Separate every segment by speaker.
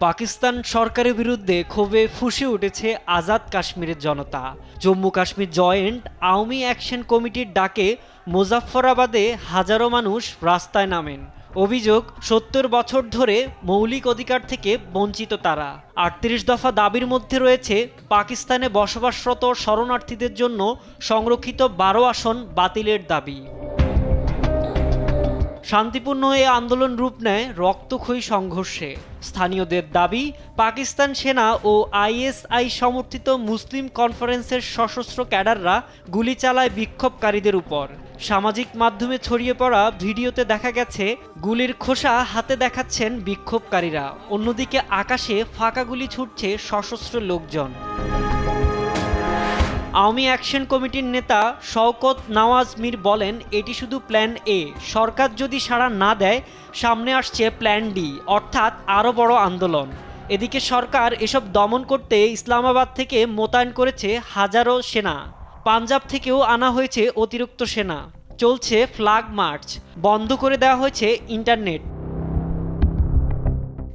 Speaker 1: পাকিস্তান সরকারের বিরুদ্ধে ক্ষোভে ফুঁসে উঠেছে আজাদ কাশ্মীরের জনতা। জম্মু কাশ্মীর জয়েন্ট আওয়ামী অ্যাকশন কমিটির ডাকে মুজাফফরাবাদে হাজারো মানুষ রাস্তায় নামেন। অভিযোগ, ৭০ বছর ধরে মৌলিক অধিকার থেকে বঞ্চিত তারা। ৩৮ দফা দাবির মধ্যে রয়েছে পাকিস্তানে বসবাসরত শরণার্থীদের জন্য সংরক্ষিত ১২ আসন বাতিলের দাবি। শান্তিপূর্ণ এই আন্দোলন রূপ নেয় রক্তক্ষয়ী সংঘর্ষে। স্থানীয়দের দাবি, পাকিস্তান সেনা ও আইএসআই সমর্থিত মুসলিম কনফারেন্সের সশস্ত্র ক্যাডাররা গুলি চালায় বিক্ষোভকারীদের উপর। সামাজিক মাধ্যমে ছড়িয়ে পড়া ভিডিওতে দেখা গেছে গুলির খোসা হাতে দেখাচ্ছেন বিক্ষোভকারীরা, অন্যদিকে আকাশে ফাঁকা গুলি ছুটছে সশস্ত্র লোকজন। আওয়ামী অ্যাকশন কমিটির নেতা শওকত নওয়াজ মীর বলেন, এটি শুধু প্ল্যান এ। সরকার যদি সাড়া না দেয়, সামনে আসছে প্ল্যান ডি, অর্থাৎ আরও বড় আন্দোলন। এদিকে সরকার এসব দমন করতে ইসলামাবাদ থেকে মোতায়েন করেছে হাজারো সেনা। পাঞ্জাব থেকেও আনা হয়েছে অতিরিক্ত সেনা। চলছে ফ্ল্যাগ মার্চ, বন্ধ করে দেওয়া হয়েছে ইন্টারনেট।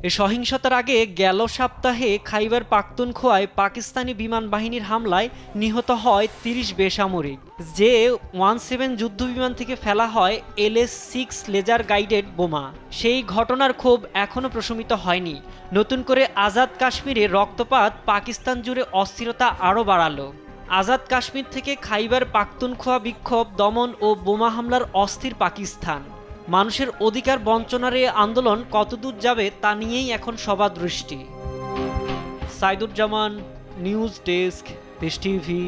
Speaker 1: এ সহিংসতার আগে গেল সপ্তাহে খাইবার পাখতুনখোয়ায় পাকিস্তানি বিমান বাহিনীর হামলায় নিহত হয় ৩০ বেসামরিক। জে-17 যুদ্ধবিমান থেকে ফেলা হয় LS-6 লেজার গাইডেড বোমা। সেই ঘটনার ক্ষোভ এখনও প্রশমিত হয়নি। নতুন করে আজাদ কাশ্মীরে রক্তপাত পাকিস্তান জুড়ে অস্থিরতা আরও বাড়ালো। আজাদ কাশ্মীর থেকে খাইবার পাখতুনখোয়া বিক্ষোভ দমন ও বোমা হামলার অস্থির পাকিস্তান। মানুষের অধিকার বঞ্চনার এই আন্দোলন কতদূর যাবে তা নিয়েই এখন সবার দৃষ্টি। সাইদুজ্জামান, নিউজ ডেস্ক, দেশ টিভি।